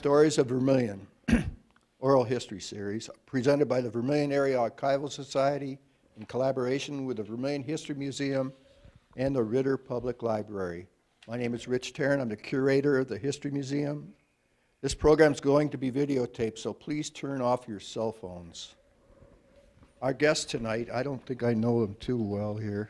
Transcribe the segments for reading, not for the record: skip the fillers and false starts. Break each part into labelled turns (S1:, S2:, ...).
S1: Stories of Vermilion, Oral History Series, presented by the Vermilion Area Archival Society in collaboration with the Vermilion History Museum and the Ritter Public Library. My name is Rich Tarrant. I'm the curator of the History Museum. This program is going to be videotaped, so please turn off your cell phones. Our guest tonight, I don't think I know him too well here.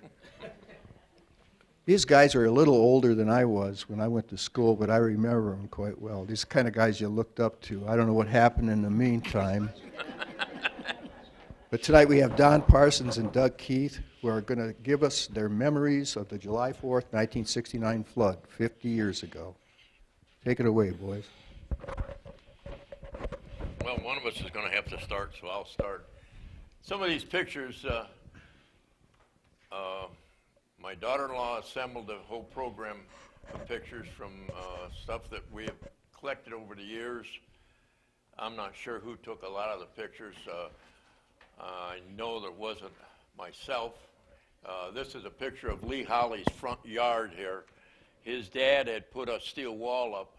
S1: These guys are a little older than I was when I went to school, but I remember them quite well. These kind of guys you looked up to. I don't know what happened in the meantime. But tonight we have Don Parsons and Doug Keith, who are going to give us their memories of the July 4th, 1969 flood, 50 years ago. Take it away, boys.
S2: Well, one of us is going to have to start, so I'll start. Some of these pictures, my daughter-in-law assembled a whole program of pictures from stuff that we have collected over the years. I'm not sure who took a lot of the pictures. I know that wasn't myself. This is a picture of Lee Holly's front yard here. His dad had put a steel wall up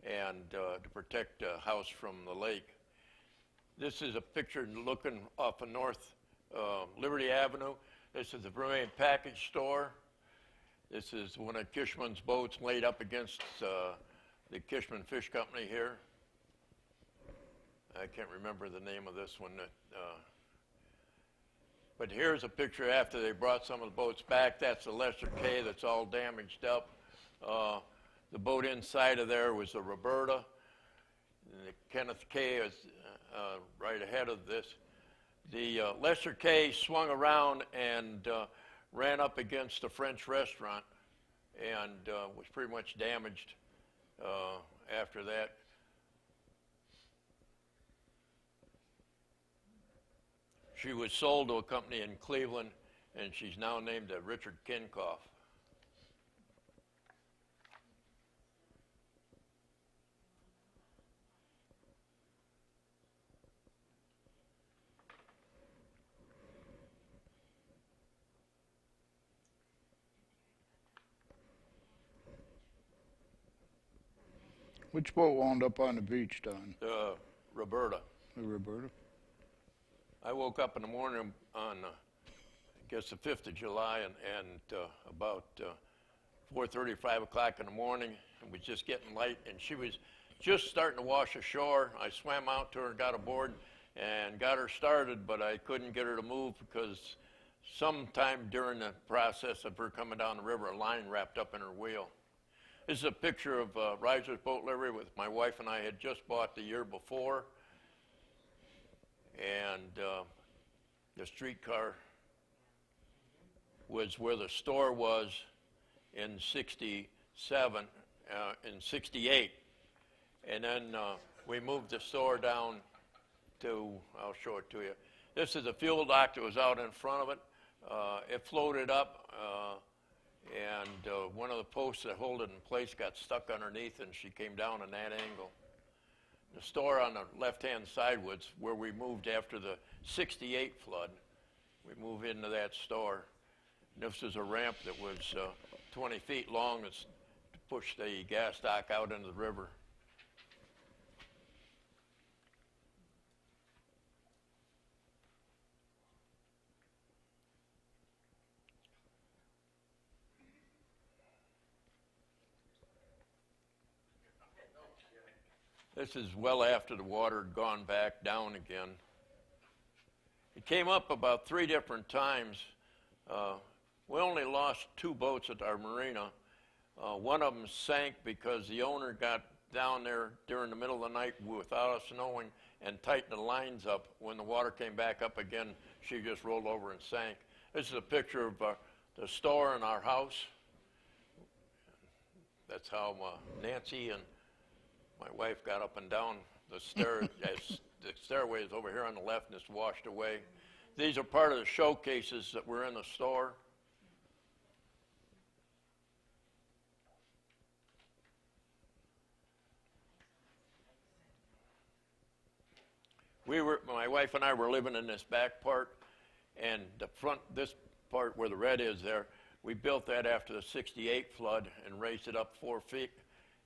S2: and to protect the house from the lake. This is a picture looking off of North Liberty Avenue. This is the Vermilion Package Store. This is one of Kishman's boats laid up against the Kishman Fish Company here. I can't remember the name of this one. But here's a picture after they brought some of the boats back. That's the Lesser K that's all damaged up. The boat inside of there was the Roberta. And the Kenneth K is right ahead of this. The Lesser K swung around and ran up against a French restaurant and was pretty much damaged after that. She was sold to a company in Cleveland, and she's now named Richard Kinkoff.
S3: Which boat wound up on the beach, Don?
S2: Roberta.
S3: The Roberta?
S2: I woke up in the morning on, I guess, the 5th of July, and about 4:30, 5 o'clock in the morning, it was just getting light, and she was just starting to wash ashore. I swam out to her, got aboard, and got her started, but I couldn't get her to move because sometime during the process of her coming down the river, a line wrapped up in her wheel. This is a picture of Riser's Boat Livery with my wife and I had just bought the year before. And the streetcar was where the store was in 67, in 68. And then we moved the store down to, I'll show it to you. This is a fuel dock that was out in front of it. It floated up. And one of the posts that hold it in place got stuck underneath, and she came down in that angle. The store on the left-hand side was where we moved after the 68 flood. We moved into that store. And this is a ramp that was 20 feet long to push the gas dock out into the river. This is well after the water had gone back down again. It came up about 3 different times. We only lost 2 boats at our marina. One of them sank because the owner got down there during the middle of the night without us knowing and tightened the lines up. When the water came back up again, she just rolled over and sank. This is a picture of the store in our house. That's how Nancy and my wife got up and down the stairs. The stairway is over here on the left and it's washed away. These are part of the showcases that were in the store. My wife and I were living in this back part, and the front, this part where the red is there, we built that after the 68 flood and raised it up 4 feet.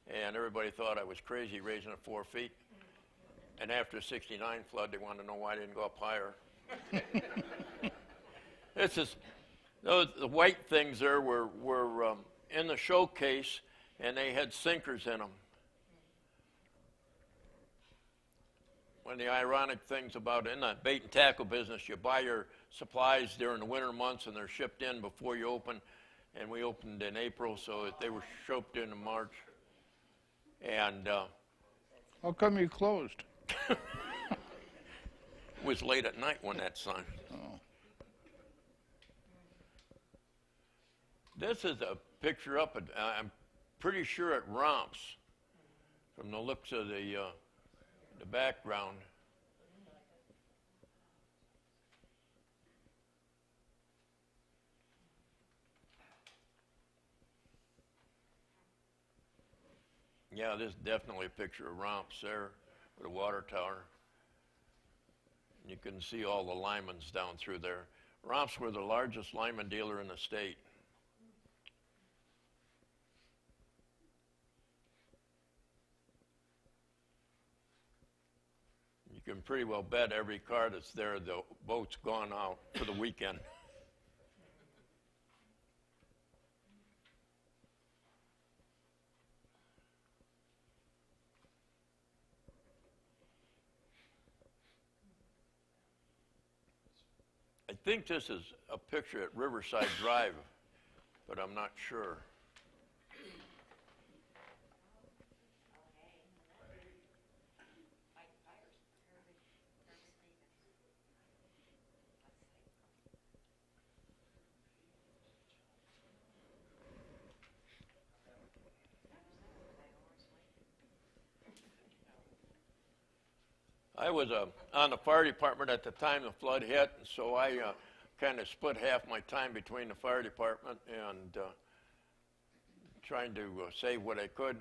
S2: and everybody thought I was crazy raising it 4 feet. And after the 69 flood, they wanted to know why I didn't go up higher. This is, the white things there were in the showcase, and they had sinkers in them. One of the ironic things about in the bait and tackle business, you buy your supplies during the winter months, and they're shipped in before you open. And we opened in April, so they were shipped in March. And
S3: How come you closed?
S2: it was late at night when that signed.
S3: Oh.
S2: This is a picture up at, I'm pretty sure at Romps, from the looks of the background. Yeah, this is definitely a picture of Romps there with a water tower. You can see all the linemen's down through there. Romps were the largest lineman dealer in the state. You can pretty well bet every car that's there, the boat's gone out for the weekend. I think this is a picture at Riverside Drive, but I'm not sure. I was on the fire department at the time the flood hit, and so I kind of split half my time between the fire department and trying to save what I could.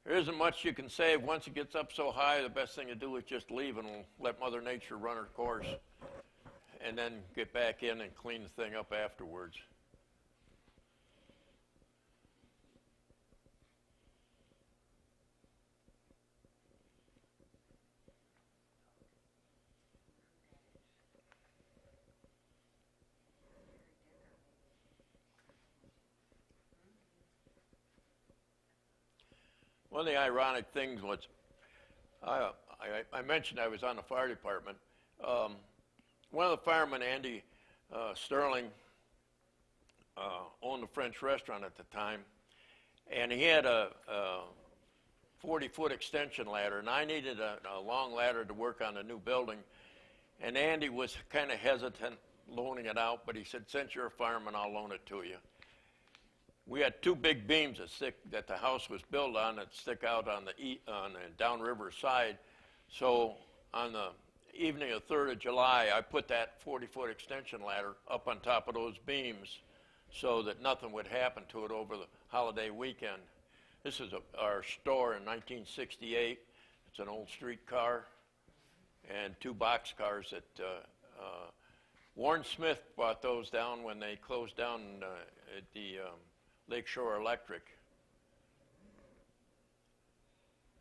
S2: There isn't much you can save. Once it gets up so high, the best thing to do is just leave and let Mother Nature run her course, and then get back in and clean the thing up afterwards. One of the ironic things was, I mentioned I was on the fire department. One of the firemen, Andy Sterling, owned a French restaurant at the time, and he had a 40-foot extension ladder, and I needed a long ladder to work on a new building. And Andy was kind of hesitant loaning it out, but he said, "Since you're a fireman, I'll loan it to you." We had two big beams that the house was built on that stick out on the downriver side. So on the evening of 3rd of July, I put that 40-foot extension ladder up on top of those beams so that nothing would happen to it over the holiday weekend. This is our store in 1968. It's an old street car and two box cars that Warren Smith brought those down when they closed down at the Lakeshore Electric.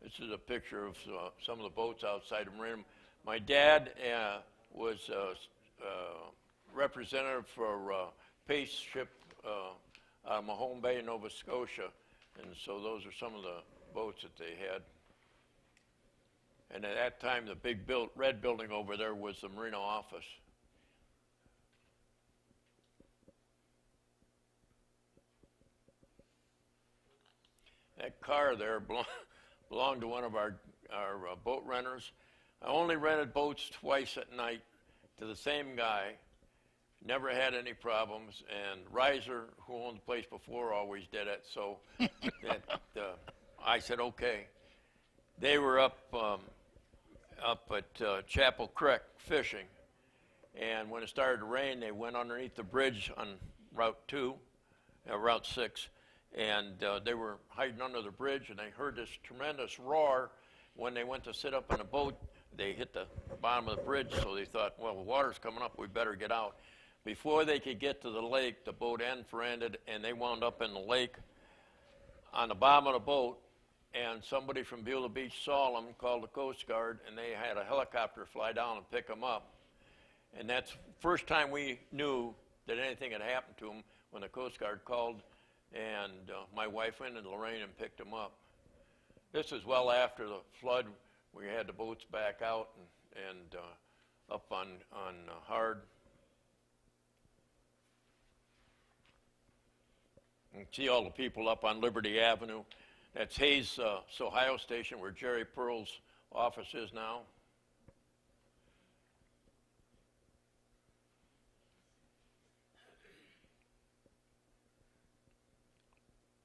S2: This is a picture of some of the boats outside of Marina. My dad was representative for Pace ship out of Mahone Bay, Nova Scotia, and so those are some of the boats that they had. And at that time, the big red building over there was the Marina office. That car there belonged to one of our boat renters. I only rented boats twice at night to the same guy. Never had any problems. And Reiser, who owned the place before, always did it. So I said, okay. They were up at Chapel Creek fishing. And when it started to rain, they went underneath the bridge on Route 6. And they were hiding under the bridge, and they heard this tremendous roar. When they went to sit up in a boat, they hit the bottom of the bridge, so they thought, well, the water's coming up, we better get out. Before they could get to the lake, the boat end-for-ended, and they wound up in the lake. On the bottom of the boat, and somebody from Beulah Beach saw them, called the Coast Guard, and they had a helicopter fly down and pick them up. And that's the first time we knew that anything had happened to them, when the Coast Guard called, and my wife went and Lorraine and picked them up. This is well after the flood. We had the boats back out and up on hard. You can see all the people up on Liberty Avenue. That's Hayes, Ohio Station, where Jerry Pearl's office is now.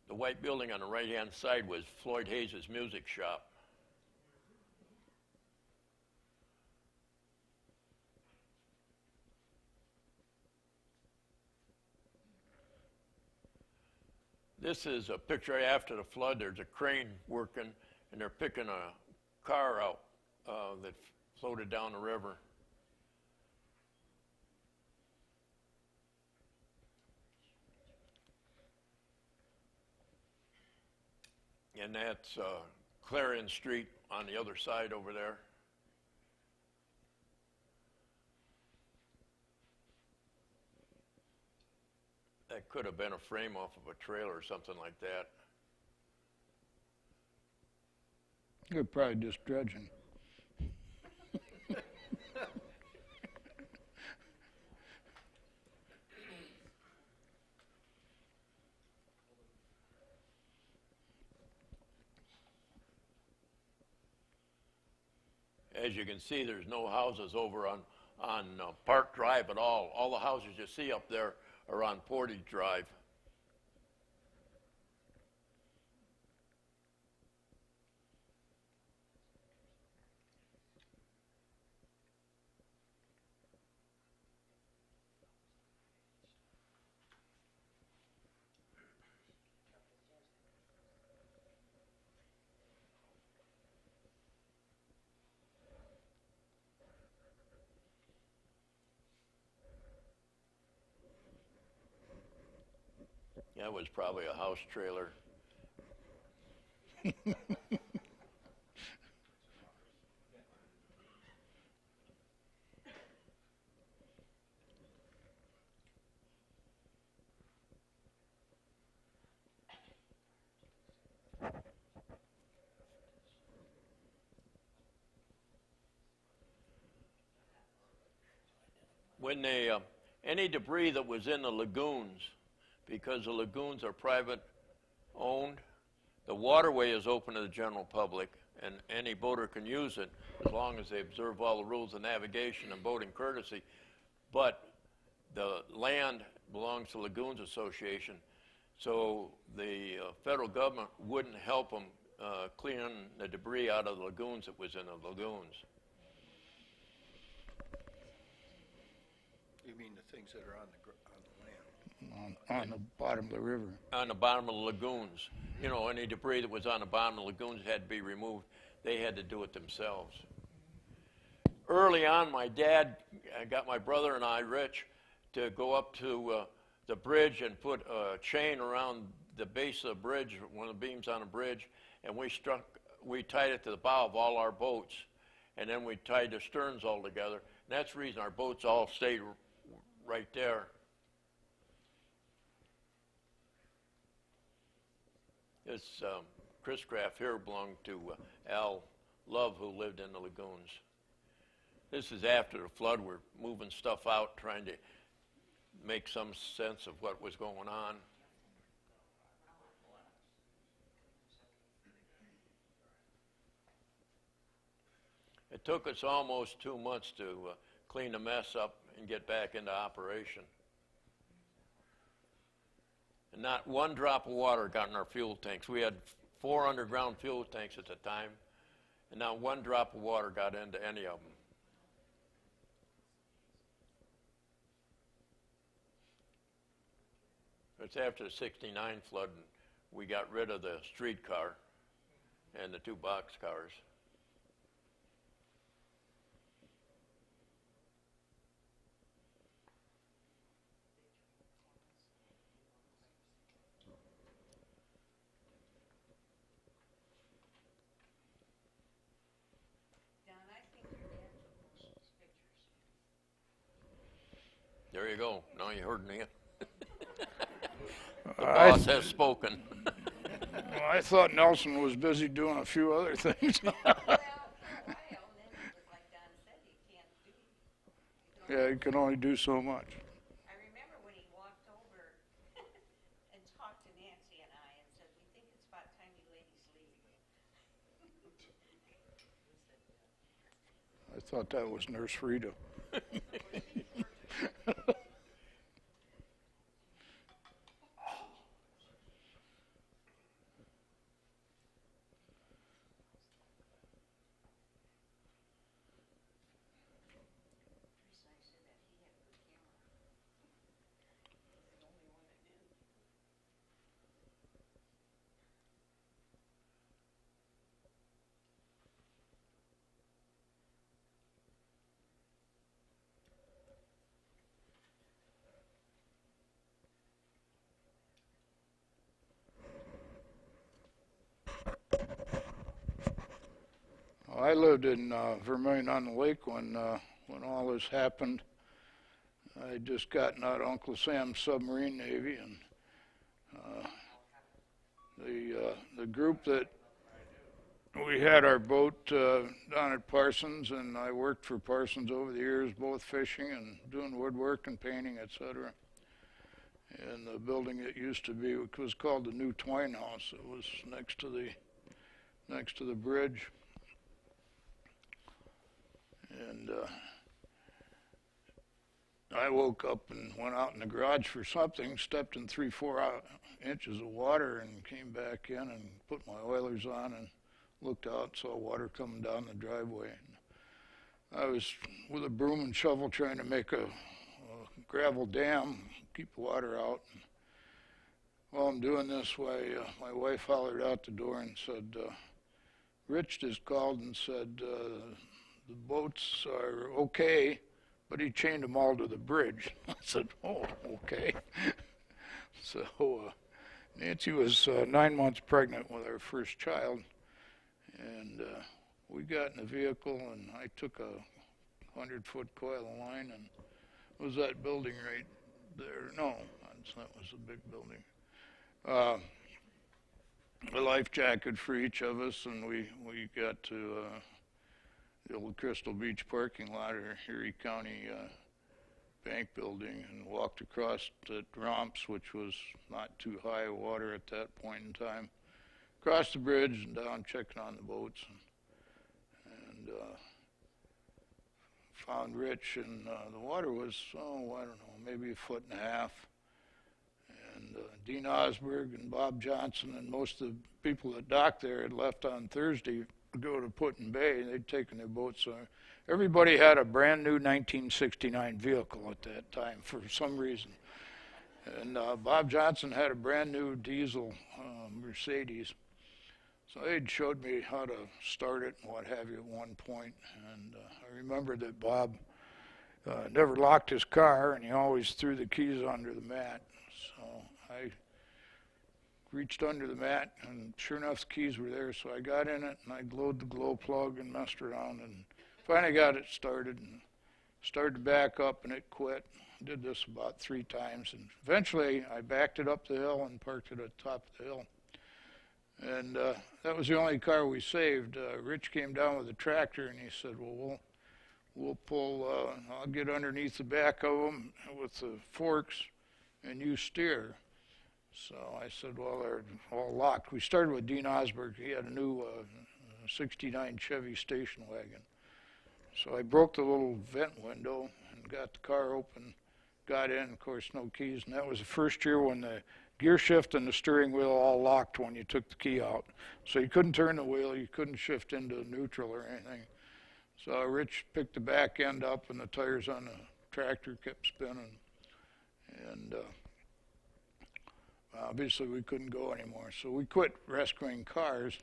S2: The white building on the right-hand side was Floyd Hayes' music shop. This is a picture after the flood. There's a crane working, and they're picking a car out that floated down the river. And that's Clarion Street on the other side over there. That could have been a frame off of a trailer or something like that.
S3: You're probably just dredging.
S2: As you can see, there's no houses over on Park Drive at all. All the houses you see up there are on Portage Drive. That was probably a house trailer. When they, any debris that was in the lagoons, because the lagoons are private owned, the waterway is open to the general public, and any boater can use it as long as they observe all the rules of navigation and boating courtesy. But the land belongs to Lagoons Association, so the federal government wouldn't help them clean the debris out of the lagoons that was in the lagoons.
S1: You mean the things that are on the land?
S3: On the bottom of the river.
S2: On the bottom of the lagoons. You know, any debris that was on the bottom of the lagoons had to be removed. They had to do it themselves. Early on, my dad got my brother and I, Rich, to go up to the bridge and put a chain around the base of the bridge, one of the beams on the bridge, and we tied it to the bow of all our boats, and then we tied the sterns all together. And that's the reason our boats all stayed right there. This Chris Craft here belonged to Al Love, who lived in the lagoons. This is after the flood. We're moving stuff out, trying to make some sense of what was going on. It took us almost 2 months to clean the mess up and get back into operation. And not one drop of water got in our fuel tanks. We had 4 underground fuel tanks at the time, and not one drop of water got into any of them. It's after the '69 flood, and we got rid of the streetcar and the 2 boxcars. There you go. Now you heard me. The
S3: I,
S2: boss has spoken.
S3: I thought Nelson was busy doing a few other things.
S4: Well, for a while, and then it was like Don said, you can't do.
S3: Yeah, you can only do so much.
S4: I remember when he walked over and talked to Nancy and I and said, we think it's about time you ladies leave.
S3: I thought that was Nurse Rita.
S4: Precisely that he had a good camera. The only one that did.
S3: I lived in Vermilion on the Lake when all this happened. I had just gotten out of Uncle Sam's submarine navy, and the group that we had our boat down at Parsons, and I worked for Parsons over the years, both fishing and doing woodwork and painting, etc. And the building that used to be, it was called the New Twine House. It was next to the bridge. And I woke up and went out in the garage for something, stepped in 3-4 inches of water, and came back in and put my oilers on and looked out, saw water coming down the driveway. And I was with a broom and shovel trying to make a gravel dam, keep the water out. And while I'm doing this, my wife hollered out the door and said, Rich just called and said, the boats are okay, but he chained them all to the bridge. I said, oh, okay. So Nancy was 9 months pregnant with our first child, and we got in the vehicle, and I took a 100-foot coil of line, and it was that building right there. No, that was a big building. A life jacket for each of us, and we got to the old Crystal Beach parking lot or Erie County bank building and walked across the ramps, which was not too high water at that point in time, across the bridge and down checking on the boats, and found Rich, and the water was, I don't know, maybe 1.5 feet. And Dean Osberg and Bob Johnson and most of the people that docked there had left on Thursday to go to Put-in Bay. They'd taken their boats. So everybody had a brand new 1969 vehicle at that time for some reason. And Bob Johnson had a brand new diesel Mercedes. So they'd showed me how to start it and what have you at one point. And I remember that Bob never locked his car, and he always threw the keys under the mat. So I reached under the mat, and sure enough, the keys were there. So I got in it, and I glued the glow plug and messed around, and finally got it started, and started to back up, and it quit. Did this about 3 times, and eventually I backed it up the hill and parked it at the top of the hill. And that was the only car we saved. Rich came down with a tractor, and he said, well, we'll pull, I'll get underneath the back of them with the forks, and you steer. So I said, well, they're all locked. We started with Dean Osberg. He had a new 69 Chevy station wagon. So I broke the little vent window and got the car open, got in, of course, no keys. And that was the first year when the gear shift and the steering wheel all locked when you took the key out. So you couldn't turn the wheel, you couldn't shift into neutral or anything. So Rich picked the back end up, and the tires on the tractor kept spinning. And obviously we couldn't go anymore. So we quit rescuing cars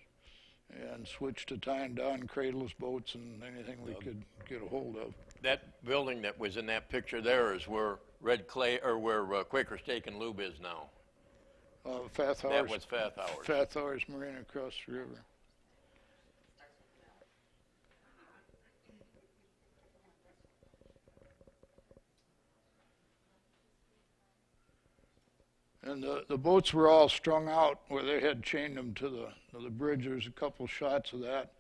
S3: and switched to tying down cradleless boats and anything we could get a hold of.
S2: That building that was in that picture there is where Red Clay, or where Quaker Steak and Lube is now.
S3: Fath
S2: That
S3: Hours.
S2: was Fath Hours.
S3: Fath Hours Marina across the river. And the boats were all strung out where they had chained them to the bridge. There's a couple shots of that.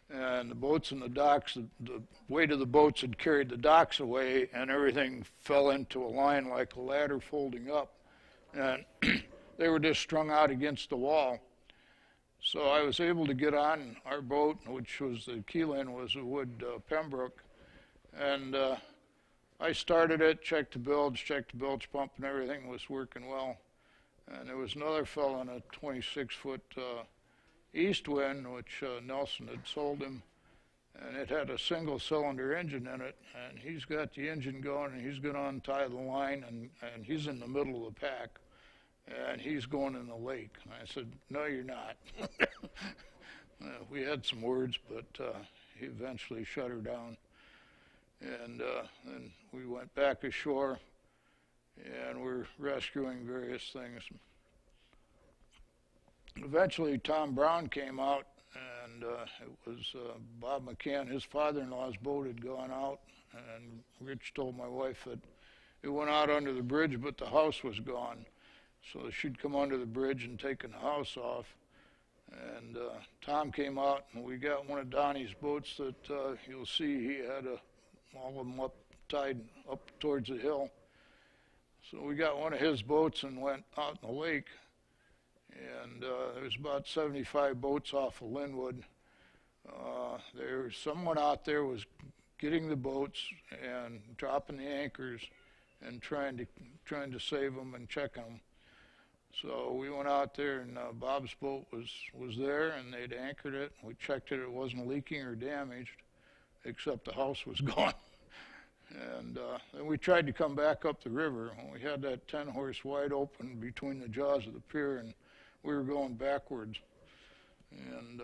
S3: And the boats and the docks, the weight of the boats had carried the docks away, and everything fell into a line like a ladder folding up. And they were just strung out against the wall. So I was able to get on our boat, which was the keelin was a wood Pembroke, and I started it, checked the bilge pump, and everything was working well. And there was another fellow on a 26-foot east wind, which Nelson had sold him, and it had a single-cylinder engine in it, and he's got the engine going, and he's going to untie the line, and he's in the middle of the pack, and he's going in the lake. And I said, no, you're not. We had some words, but he eventually shut her down. And then we went back ashore, and we're rescuing various things. Eventually, Tom Brown came out, and it was Bob McCann. His father-in-law's boat had gone out, and Rich told my wife that it went out under the bridge, but the house was gone. So she'd come under the bridge and taken the house off. And Tom came out, and we got one of Donnie's boats that you'll see he had all of them tied up towards the hill. So we got one of his boats and went out in the lake. And there was about 75 boats off of Linwood. Someone out there was getting the boats and dropping the anchors and trying to save them and checking them. So we went out there, and Bob's boat was there, and they'd anchored it. We checked it; it wasn't leaking or damaged, except the house was gone. And then we tried to come back up the river. We had that 10-horse wide open between the jaws of the pier, and we were going backwards. And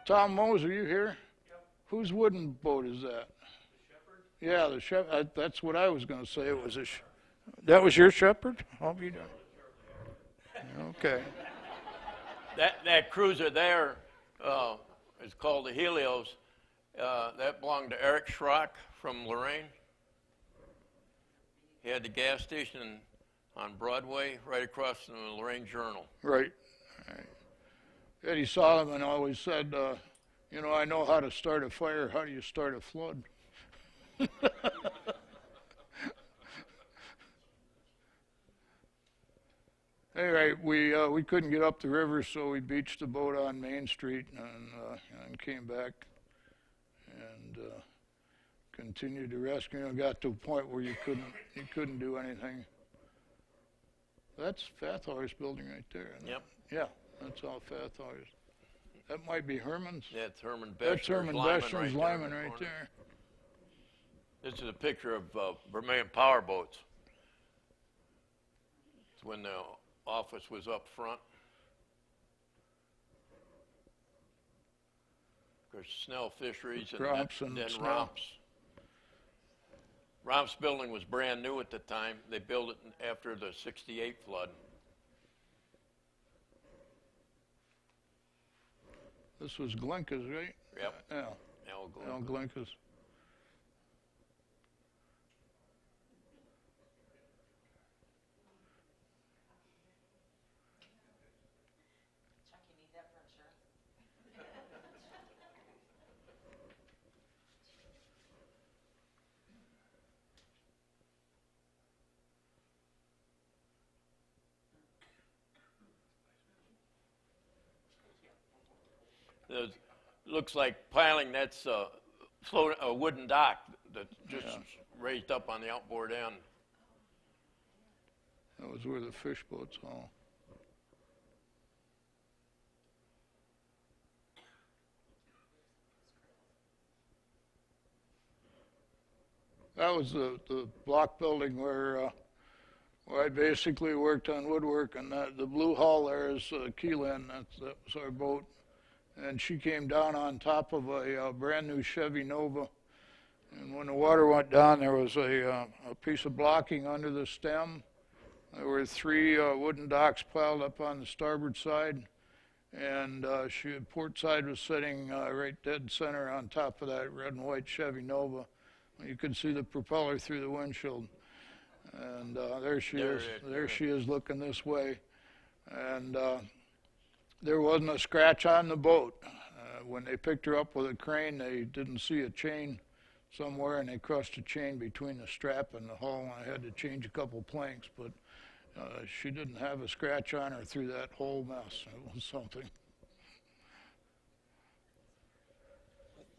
S3: Tom Mose, are you here? Yep. Whose wooden boat is that? The Shepherd. Yeah, the Shepherd. That's what I was going to say. It was that was your Shepherd? How have you done? Okay.
S2: That cruiser there is called the Helios. That belonged to Eric Schrock from Lorraine. He had the gas station on Broadway right across from the Lorraine Journal.
S3: Right. Eddie Solomon always said, I know how to start a fire. How do you start a flood? Anyway, we couldn't get up the river, so we beached the boat on Main Street and came back and continued to rescue. Got to a point where you couldn't do anything. That's Fathauer's building right there. Isn't
S2: Yep.
S3: It? Yeah, that's all Fathauer's. That might be Herman's.
S2: Yeah, it's Herman Beschner's.
S3: That's Herman Beschner's Lyman right there.
S2: This is a picture of Vermilion power boats. It's when the office was up front. Of course, Snell Fisheries and then Romps. Romps building was brand new at the time. They built it after the '68 flood.
S3: This was Glenka's, right?
S2: Yep.
S3: Yeah.
S2: Al
S3: Glenka's.
S4: Chuck, you need that for insurance?
S2: Looks like piling. That's a wooden dock that's just raised up on the outboard end.
S3: That was where the fish boats all. That was the block building where I basically worked on woodwork, and the blue hull there is Keelan. That was our boat. And she came down on top of a brand new Chevy Nova. And when the water went down, there was a piece of blocking under the stem. There were 3 wooden docks piled up on the starboard side. And port side was sitting right dead center on top of that red and white Chevy Nova. You could see the propeller through the windshield. And there she is. There she is looking this way. And there wasn't a scratch on the boat. When they picked her up with a crane, they didn't see a chain somewhere, and they crushed a chain between the strap and the hull, and I had to change a couple planks. But she didn't have a scratch on her through that whole mess. It was something.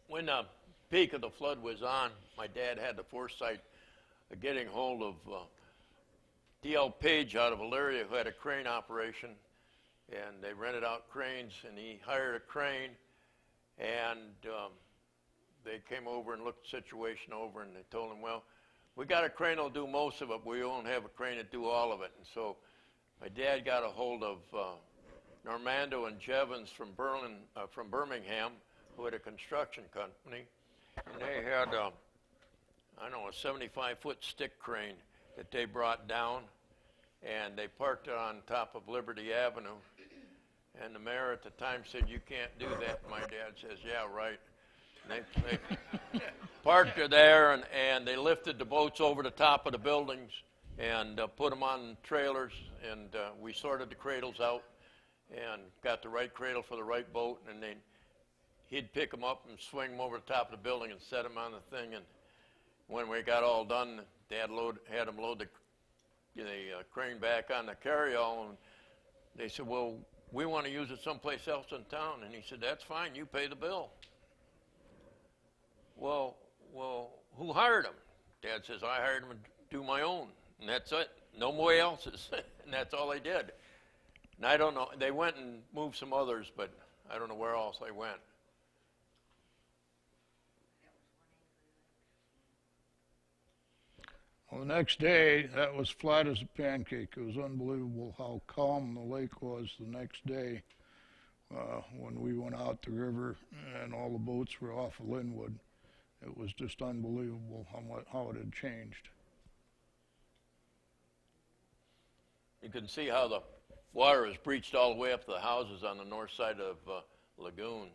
S2: When the peak of the flood was on, my dad had the foresight of getting hold of D.L. Page out of Elyria, who had a crane operation, and they rented out cranes, and he hired a crane, and they came over and looked the situation over, and they told him, well, we got a crane that'll do most of it, but we won't have a crane that do all of it. And so my dad got a hold of Normando and Jevons from Birmingham, who had a construction company, and they had, I don't know, a 75-foot stick crane that they brought down, and they parked it on top of Liberty Avenue. And the mayor at the time said, you can't do that. My dad says, yeah, right. And they parked her there, and they lifted the boats over the top of the buildings and put them on trailers, and we sorted the cradles out and got the right cradle for the right boat, and then he'd pick them up and swing them over the top of the building and set them on the thing. And when we got all done, Dad had them load the crane back on the carryall, and they said, well, we want to use it someplace else in town. And he said, that's fine, you pay the bill. Well, who hired him? Dad says, I hired him to do my own, and that's it. No more else's, and that's all they did. And I don't know, they went and moved some others, but I don't know where else they went.
S3: Well, the next day, that was flat as a pancake. It was unbelievable how calm the lake was the next day when we went out the river and all the boats were off of Linwood. It was just unbelievable how it had changed.
S2: You can see how the water has breached all the way up to the houses on the north side of lagoons.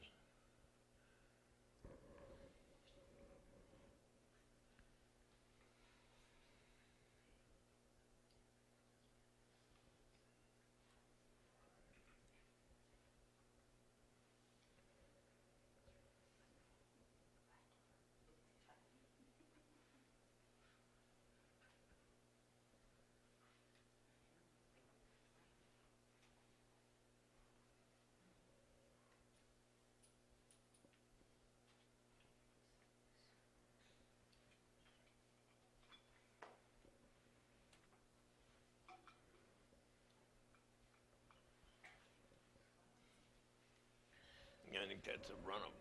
S2: I think that's a run of.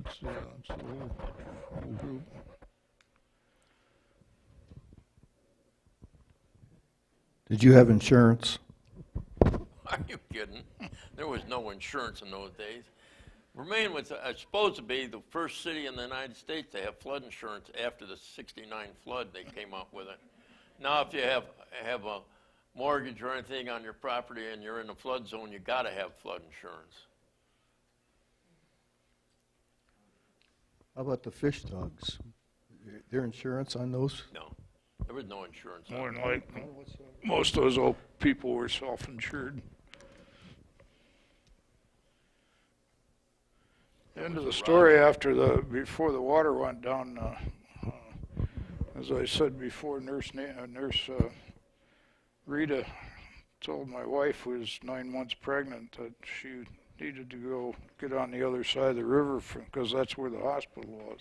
S3: That's the whole group.
S1: Did you have insurance?
S2: Are you kidding? There was no insurance in those days. Vermilion was supposed to be the first city in the United States to have flood insurance after the '69 flood. They came up with it. Now, if you have a mortgage or anything on your property and you're in the flood zone, you got to have flood insurance.
S1: How about the fish dogs? Their insurance on those?
S2: No, there was no insurance. on
S3: More
S2: it.
S3: than likely, most of those old people were self-insured. End of the story before the water went down. As I said before, Nurse Rita told my wife, who was 9 months pregnant, that she needed to go get on the other side of the river because that's where the hospital was.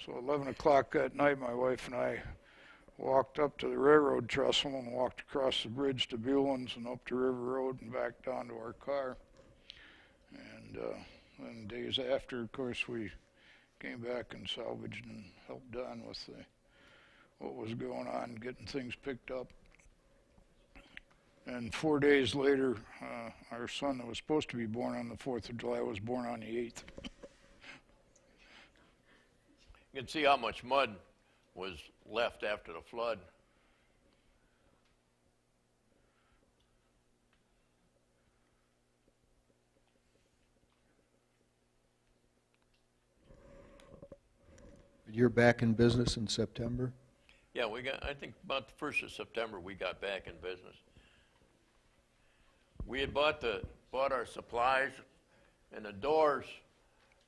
S3: So 11 o'clock that night, my wife and I walked up to the railroad trestle and walked across the bridge to Buellins and up to River Road and back down to our car. And days after, of course, we came back and salvaged and helped Don with what was going on, getting things picked up. And 4 days later, our son that was supposed to be born on the 4th of July was born on the 8th.
S2: You can see how much mud was left after the flood.
S1: You're back in business in September?
S2: Yeah, we I think about the 1st of September, we got back in business. We had bought our supplies, and the doors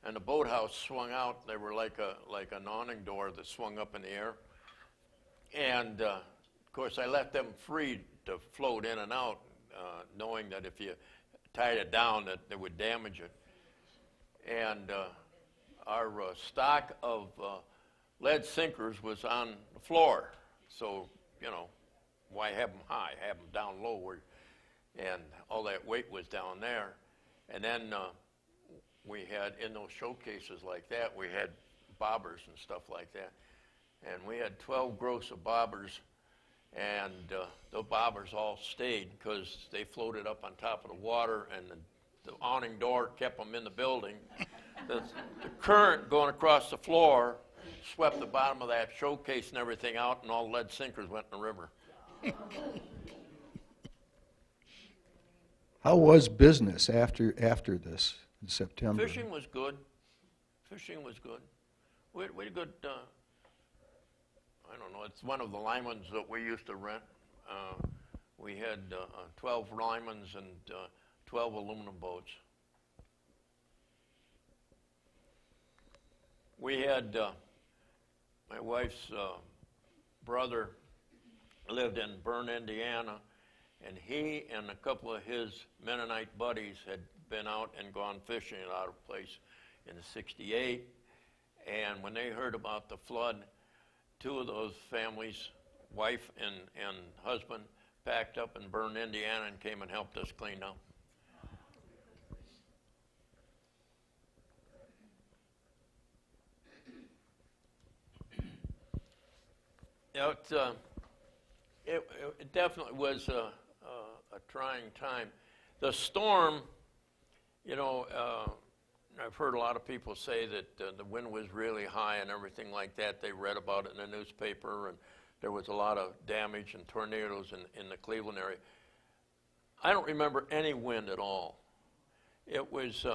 S2: and the boathouse swung out. They were like an awning door that swung up in the air. And, of course, I let them free to float in and out, knowing that if you tied it down, that it would damage it. And our stock of lead sinkers was on the floor. So, you know, why have them high? Have them down low and all that weight was down there. And then we had, in those showcases like that, we had bobbers and stuff like that. And we had 12 gross of bobbers, and the bobbers all stayed because they floated up on top of the water, and the awning door kept them in the building. The current going across the floor swept the bottom of that showcase and everything out, and all lead sinkers went in the river.
S1: How was business after this in September?
S2: Fishing was good. Fishing was good. We had good, I don't know, it's one of the Lymans that we used to rent. We had 12 Lymans and 12 aluminum boats. We had, my wife's brother lived in Bern, Indiana, and he and a couple of his Mennonite buddies had been out and gone fishing out of place in '68. And when they heard about the flood, two of those families, wife and husband, packed up in Bern, Indiana, and came and helped us clean up. Yeah, it definitely was a trying time. The storm, you know, I've heard a lot of people say that the wind was really high and everything like that. They read about it in the newspaper, and there was a lot of damage and tornadoes in the Cleveland area. I don't remember any wind at all. It was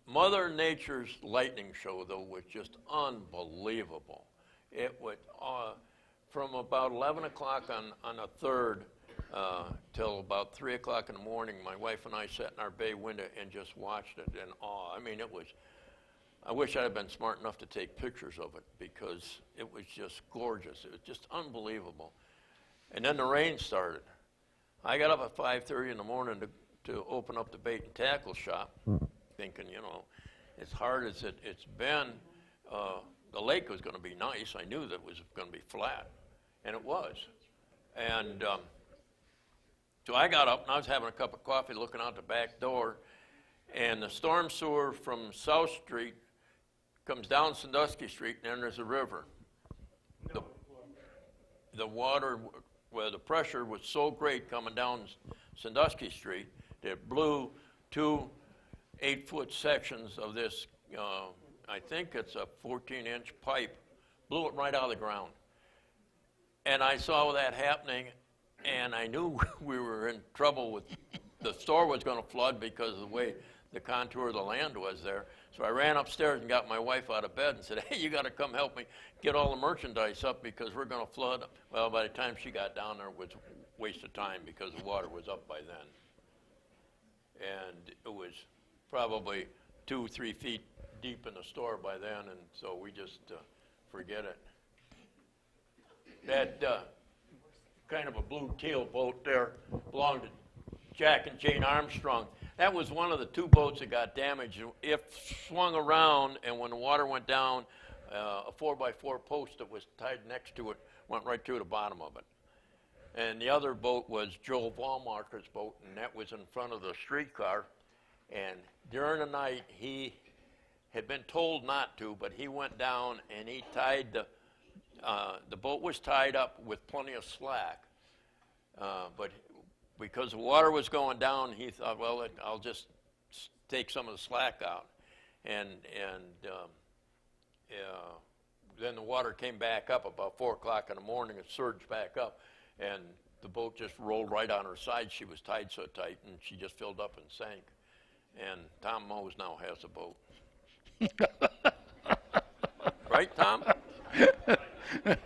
S2: Mother Nature's lightning show, though, was just unbelievable. It would, from about 11 o'clock on the 3rd till about 3 o'clock in the morning, my wife and I sat in our bay window and just watched it in awe. I mean, it was, I wish I'd have been smart enough to take pictures of it because it was just gorgeous. It was just unbelievable. And then the rain started. I got up at 5:30 in the morning to open up the bait and tackle shop, thinking, you know, as hard as it's been, the lake was going to be nice. I knew that it was going to be flat, and it was. And so I got up, and I was having a cup of coffee looking out the back door, and the storm sewer from South Street comes down Sandusky Street and enters the river. The water, well, the pressure was so great coming down Sandusky Street that it blew 2 8-foot sections of this, I think it's a 14-inch pipe, blew it right out of the ground. And I saw that happening, and I knew we were in trouble with, the store was going to flood because of the way the contour of the land was there. So I ran upstairs and got my wife out of bed and said, hey, you got to come help me get all the merchandise up because we're going to flood. Well, by the time she got down there, it was a waste of time because the water was up by then. And it was probably 2-3 feet deep in the store by then, and so we just forget it. That kind of a blue teal boat there belonged to Jack and Jane Armstrong. That was one of the 2 boats that got damaged. It swung around, and when the water went down, a 4x4 post that was tied next to it went right through the bottom of it. And the other boat was Joel Vollmarker's boat, and that was in front of the streetcar. And during the night, he had been told not to, but he went down and he tied the boat was tied up with plenty of slack. But because the water was going down, he thought, well, I'll just take some of the slack out. And then the water came back up about 4 o'clock in the morning. It surged back up, and the boat just rolled right on her side. She was tied so tight, and she just filled up and sank. And Tom Mose now has a boat. Right, Tom?
S4: And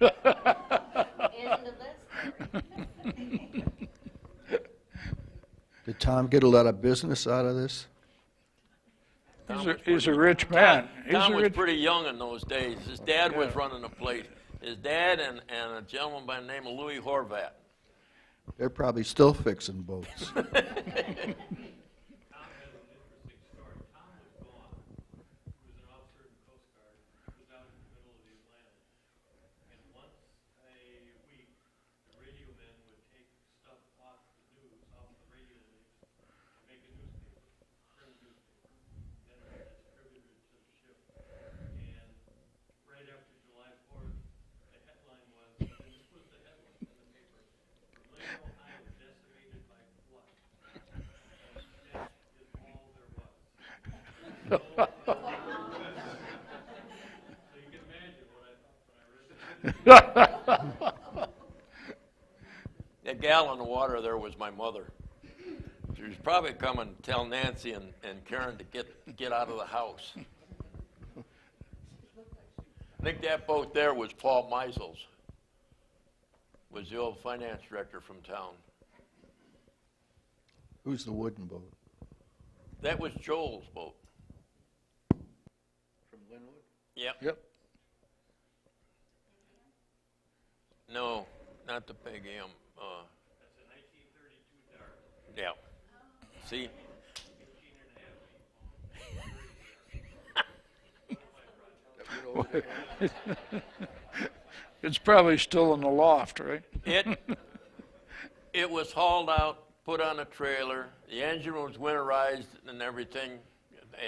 S1: Tom get a lot of business out of this?
S3: He's a rich man.
S2: Tom was pretty young in those days. His dad was running the place. His dad and a gentleman by the name of Louis Horvat.
S1: They're probably still fixing boats.
S5: Tom has an interesting story. Tom was gone. He was an officer in the Coast Guard. He was out in the middle of the Atlantic. And once a week, the radio men would take stuff off the news, off the radio news, and make a newspaper, print a newspaper. Then it was distributed to the ship. And right after July 4th, the headline was, and this was the headline in the paper, Vermilion, Ohio decimated by flood. That is all there was. So you can imagine what I thought when I read it.
S2: That gallon of water there was my mother. She was probably coming to tell Nancy and Karen to get out of the house. I think that boat there was Paul Meisels, was the old finance director from town.
S1: Who's the wooden boat?
S2: That was Joel's boat.
S1: From Linwood?
S2: Yep.
S3: Yep.
S2: No, not the Big M.
S5: That's a 1932 Dart.
S2: Yeah. See?
S5: 18 and a half.
S3: It's probably still in the loft, right?
S2: It was hauled out, put on a trailer. The engine was winterized and everything,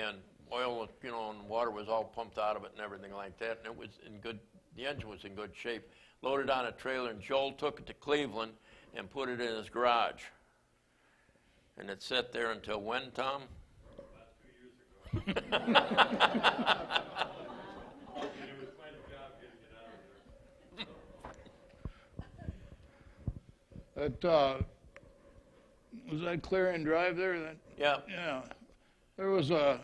S2: and oil, and water was all pumped out of it and everything like that. And it was in good. The engine was in good shape. Loaded on a trailer, and Joel took it to Cleveland and put it in his garage. And it sat there until when, Tom?
S5: About 2 years ago. And it was quite a job getting it out of there.
S3: Was that Clarion Drive there?
S2: Yeah.
S3: Yeah. There was about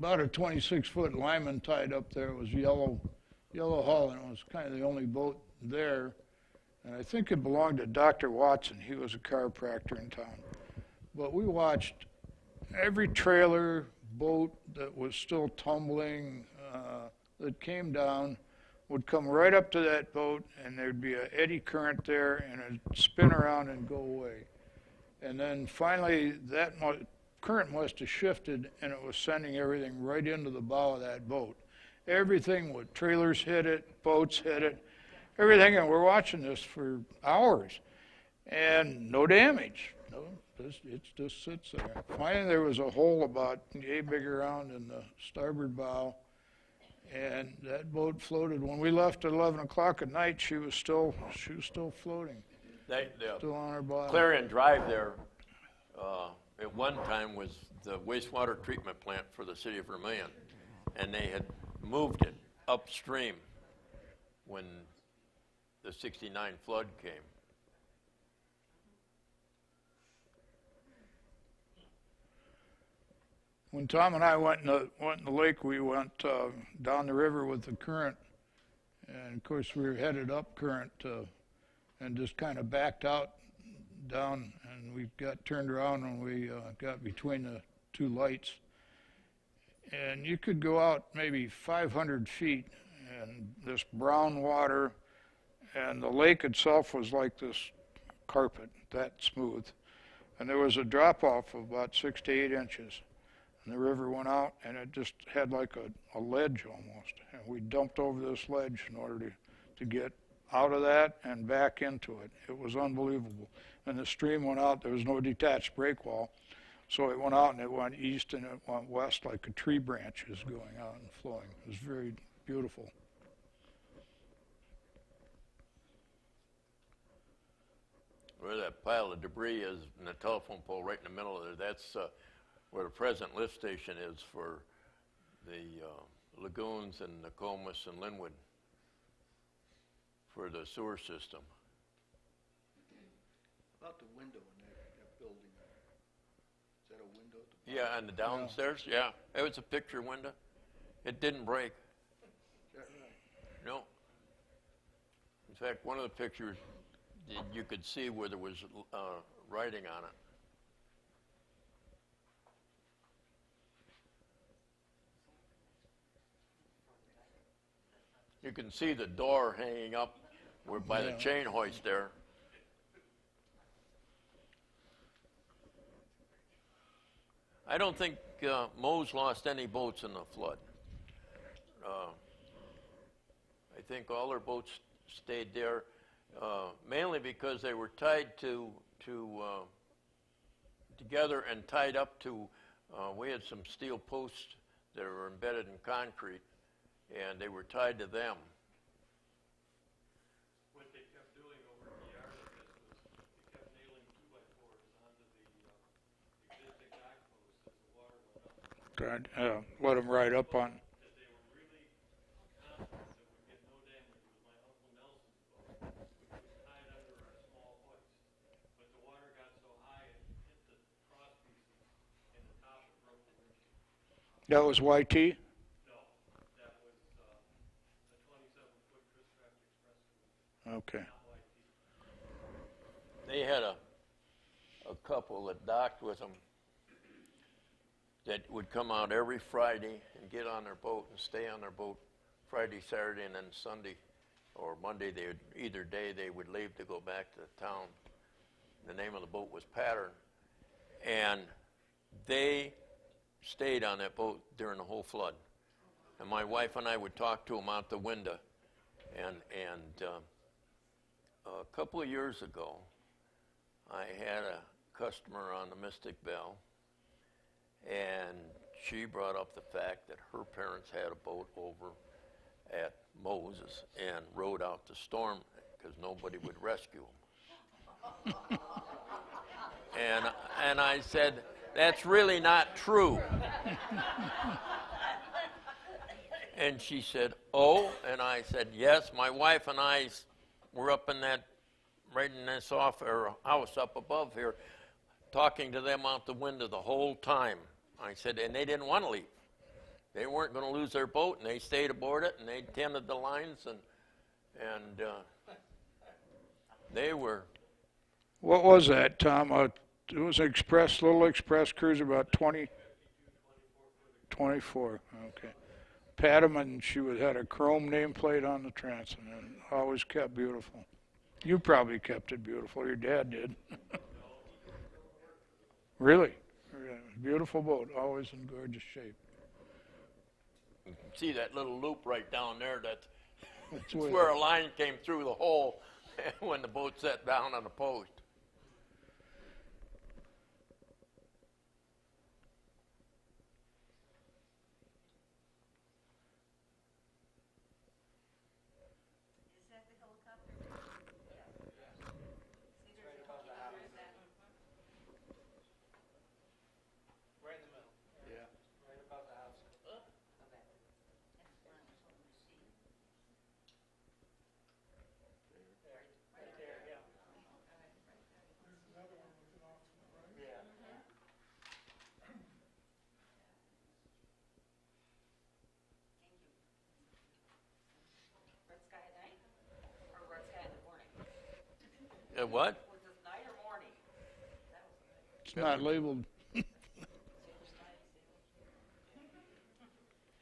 S3: a 26-foot lineman tied up there. It was yellow hull, and it was kind of the only boat there. And I think it belonged to Dr. Watson. He was a chiropractor in town. But we watched every trailer, boat that was still tumbling, that came down, would come right up to that boat, and there'd be an eddy current there, and it'd spin around and go away. And then finally, that current must have shifted, and it was sending everything right into the bow of that boat. Everything would, trailers hit it, boats hit it, everything, and we're watching this for hours, and no damage. No, it just sits there. Finally, there was a hole about yay big around in the starboard bow, and that boat floated. When we left at 11 o'clock at night, she was still floating, still on her bottom.
S2: Clarion Drive there, at one time was the wastewater treatment plant for the city of Vermilion, and they had moved it upstream when the '69 flood came.
S3: When Tom and I went in the lake, we went down the river with the current, and of course we were headed up current, and just kind of backed out down, and we got turned around when we got between the two lights. And you could go out maybe 500 feet, and this brown water, and the lake itself was like this carpet, that smooth. And there was a drop-off of about 6 to 8 inches. And the river went out, and it just had like a ledge almost. And we dumped over this ledge in order to get out of that and back into it. It was unbelievable. And the stream went out. There was no detached breakwall. So it went out, and it went east, and it went west like a tree branch is going out and flowing. It was very beautiful.
S2: Where that pile of debris is, and the telephone pole right in the middle of there, that's where the present lift station is for the lagoons and Nokomis and Linwood for the sewer system.
S1: About the window in that building. Is that a window?
S2: Yeah, and the downstairs, yeah. It was a picture window. It didn't break.
S1: Is that right?
S2: No. In fact, one of the pictures, you could see where there was writing on it. You can see the door hanging up by the chain hoist there. I don't think Moe's lost any boats in the flood. I think all their boats stayed there, mainly because they were tied together and tied up to, we had some steel posts that were embedded in concrete, and they were tied to them.
S5: What they kept doing over at the yard, I guess, was they kept nailing 2x4s onto the existing dock posts as the water went up.
S3: Let them ride up on.
S5: That they were really confident that would get no damage with my Uncle Nelson's boat, which was tied under our small hoist. But the water got so high it hit the cross pieces and the top it broke the windshield.
S3: That was YT?
S5: No, that was a 27-foot Chris-Craft Express cruiser,
S3: Okay.
S5: not YT.
S2: They had a couple that docked with them that would come out every Friday and get on their boat and stay on their boat Friday, Saturday, and then Sunday or Monday. Either day they would leave to go back to the town. The name of the boat was Pattern, and they stayed on that boat during the whole flood. And my wife and I would talk to them out the window. And a couple of years ago, I had a customer on the Mystic Belle, and she brought up the fact that her parents had a boat over at Moses and rode out the storm because nobody would rescue them. And I said, that's really not true. And she said, oh, and I said, yes, my wife and I were up in that, right in this house up above here, talking to them out the window the whole time. I said, and they didn't want to leave. They weren't going to lose their boat, and they stayed aboard it, and they tended the lines, and they were.
S3: What was that, Tom? It was an little express cruiser, about 24. Okay. Patterman, she had a chrome nameplate on the transom, and always kept beautiful. You probably kept it beautiful. Your dad did. Really? Yeah, beautiful boat, always in gorgeous shape.
S2: See that little loop right down there? That's
S3: That's
S2: where a line came through the hole when the boat set down on the post.
S4: Is that the helicopter? See, there's a helicopter, is that?
S6: Right in the middle.
S1: Yeah.
S6: Right above the house.
S4: Okay. That's what I was hoping to see.
S6: Right there, yeah. Yeah.
S4: Thank you. Red sky at night? Or red sky in the morning?
S2: What?
S4: Was this night or morning? That was the night.
S3: It's not labeled.
S4: Sailor sky, sailor.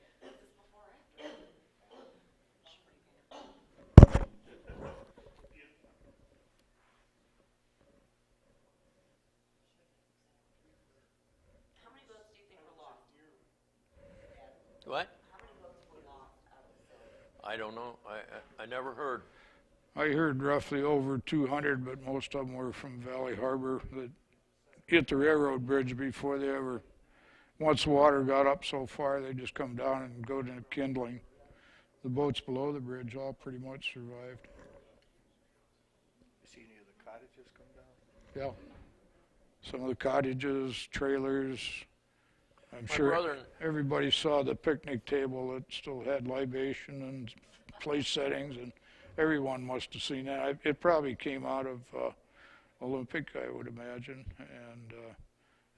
S4: Was this before or after? That's pretty good. How many boats do you think were lost?
S2: What?
S4: How many boats were lost out of the sailor?
S2: I don't know. I never heard.
S3: I heard roughly over 200, but most of them were from Valley Harbor that hit the railroad bridge before they ever, once the water got up so far, they just come down and go to kindling. The boats below the bridge all pretty much survived.
S1: You see any of the cottages come down?
S3: Yeah. Some of the cottages, trailers. I'm
S2: My
S3: sure
S2: brother-
S3: everybody saw the picnic table that still had libation and place settings, and everyone must have seen that. It probably came out of Olympic, I would imagine, and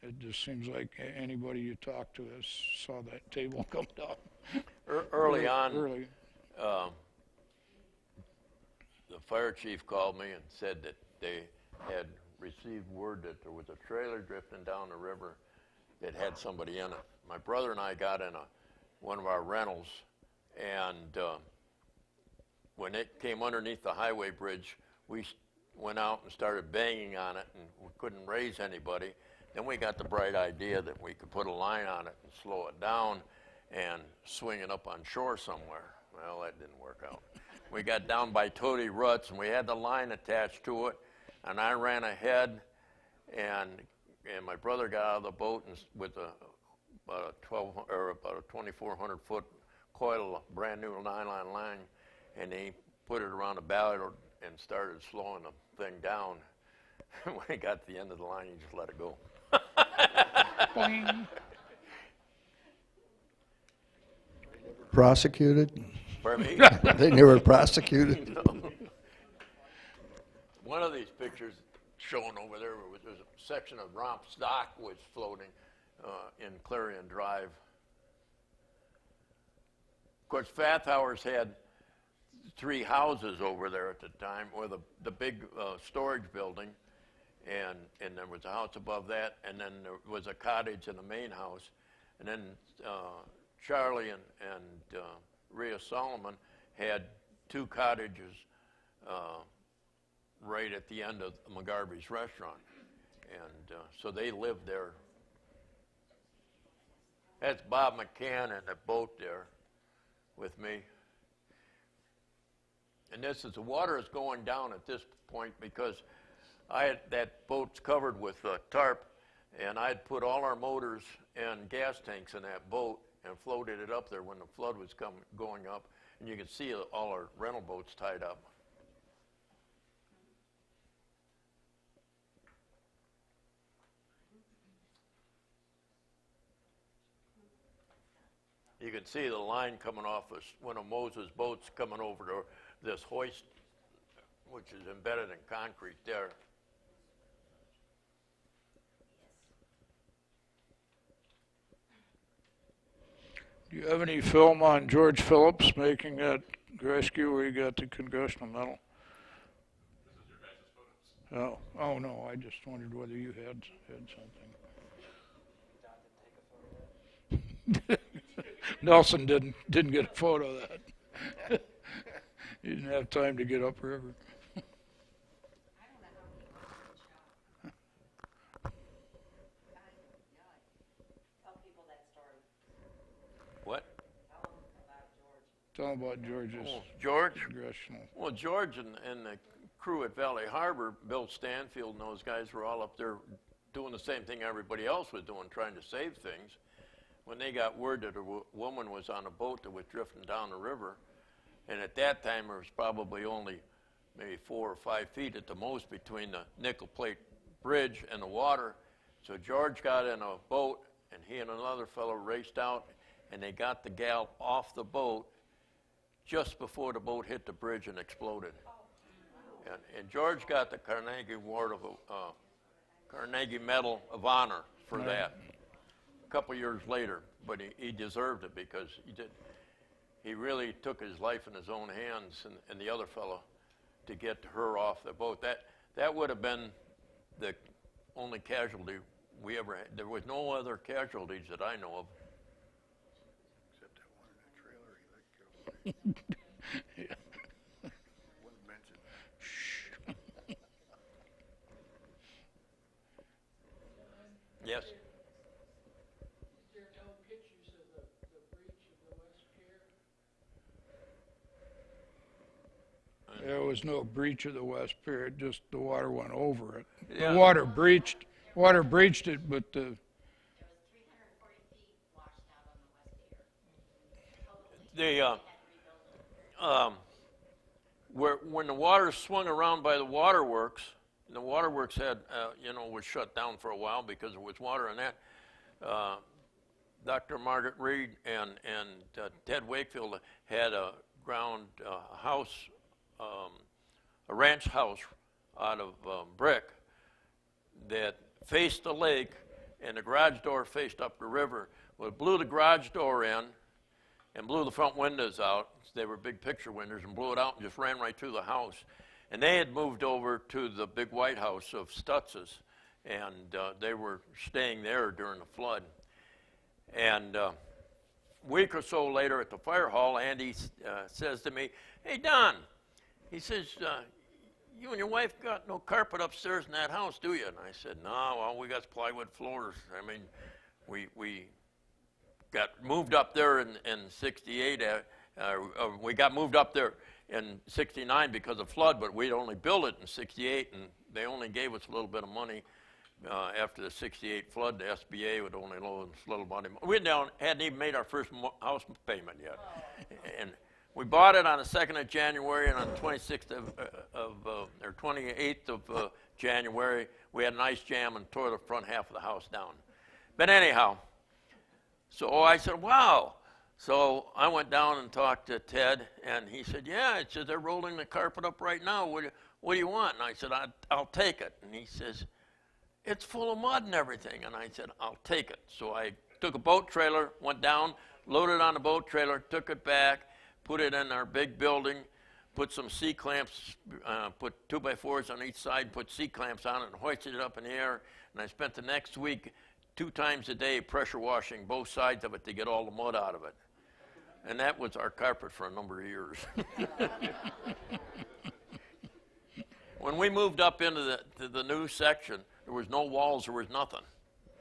S3: it just seems like anybody you talk to has saw that table come down.
S2: Early on,
S3: Early.
S2: the fire chief called me and said that they had received word that there was a trailer drifting down the river that had somebody in it. My brother and I got in one of our rentals, and when it came underneath the highway bridge, we went out and started banging on it, and we couldn't raise anybody. Then we got the bright idea that we could put a line on it and slow it down and swing it up on shore somewhere. Well, that didn't work out. We got down by Toady Ruts, and we had the line attached to it, and I ran ahead, and my brother got out of the boat and with about a 2,400 foot coil of brand new nylon line, and he put it around the ballard and started slowing the thing down. When he got to the end of the line, he just let it go.
S3: Boing.
S1: Prosecuted?
S2: Pardon me?
S1: They never prosecuted?
S2: One of these pictures shown over there was there's a section of Romp's dock was floating in Clarion Drive. Of course, Fathauer's had 3 houses over there at the time, or the big storage building, and there was a house above that, and then there was a cottage in the main house, and then Charlie and Rhea Solomon had 2 cottages right at the end of McGarvey's restaurant, and so they lived there. That's Bob McCann in the boat there with me. And this is, the water is going down at this point because that boat's covered with tarp, and I'd put all our motors and gas tanks in that boat and floated it up there when the flood was going up, and you can see all our rental boats tied up. You can see the line coming off one of Moses' boats coming over to this hoist, which is embedded in concrete there.
S3: Do you have any film on George Phillips making that rescue where he got the congressional medal? Oh no, I just wondered whether you had something. Nelson didn't get a photo of that. He didn't have time to get upriver.
S4: I don't know how he got shot. Tell people that story.
S2: What?
S4: Tell them about George.
S3: Tell him about George's
S2: Oh, George?
S3: congressional.
S2: Well, George and the crew at Valley Harbor, Bill Stanfield and those guys were all up there doing the same thing everybody else was doing, trying to save things. When they got word that a woman was on a boat that was drifting down the river, and at that time there was probably only maybe 4 or 5 feet at the most between the nickel plate bridge and the water. So George got in a boat, and he and another fellow raced out, and they got the gal off the boat just before the boat hit the bridge and exploded. And George got the Carnegie Medal of Honor for that a couple years later, but he deserved it because he really took his life in his own hands, and the other fellow, to get her off the boat. That would have been the only casualty we ever had. There was no other casualties that I know of.
S7: Except that one in the trailer he let go.
S3: Yeah.
S7: Wasn't mentioned.
S2: Yes?
S6: Is there no pictures of the breach of the West Pier?
S3: There was no breach of the West Pier, just the water went over it.
S2: Yeah.
S3: The water breached it, but the,
S4: There was 340 feet washed out on the West Pier.
S2: When the water swung around by the waterworks, and the waterworks had, was shut down for a while because there was water in that. Dr. Margaret Reed and Ted Wakefield had a house, a ranch house out of brick that faced the lake, and the garage door faced up the river. Well, it blew the garage door in and blew the front windows out. They were big picture windows, and blew it out and just ran right through the house. And they had moved over to the big white house of Stutz's, and they were staying there during the flood. And week or so later at the fire hall, Andy says to me, "Hey, Don," he says, "you and your wife got no carpet upstairs in that house, do you?" And I said, "No, well, we got plywood floors. I mean, we got moved up there in 68. We got moved up there in 69 because of flood, but we'd only built it in 68, and they only gave us a little bit of money after the 68 flood. The SBA would only loan us a little money. We hadn't even made our first house payment yet. And we bought it on the 2nd of January, and on the 26th or 28th of January, we had an ice jam and tore the front half of the house down. But anyhow, so I said, wow. So I went down and talked to Ted, and he said, yeah, it says they're rolling the carpet up right now. What do you want? And I said, I'll take it. And he says, it's full of mud and everything. And I said, I'll take it. So I took a boat trailer, went down, loaded it on the boat trailer, took it back, put it in our big building, put some C-clamps, put 2x4s on each side, put C-clamps on it, and hoisted it up in the air. And I spent the next week 2 times a day pressure washing both sides of it to get all the mud out of it. And that was our carpet for a number of years. When we moved up into the new section, there was no walls, there was nothing.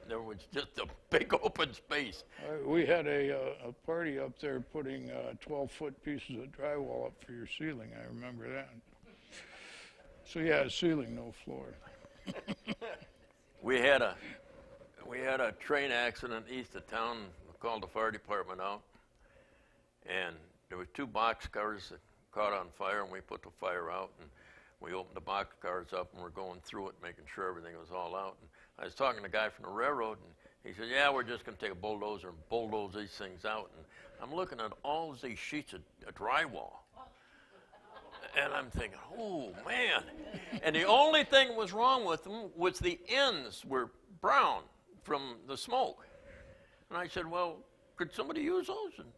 S2: There was just a big open space.
S3: We had a party up there putting 12-foot pieces of drywall up for your ceiling. I remember that. So yeah, a ceiling, no floor.
S2: We had a train accident east of town. We called the fire department out, and there were 2 boxcars that caught on fire, and we put the fire out, and we opened the boxcars up, and we're going through it, making sure everything was all out. And I was talking to a guy from the railroad, and he said, yeah, we're just going to take a bulldozer and bulldoze these things out. And I'm looking at all of these sheets of drywall, and I'm thinking, oh, man. And the only thing that was wrong with them was the ends were brown from the smoke. And I said, well, could somebody use those and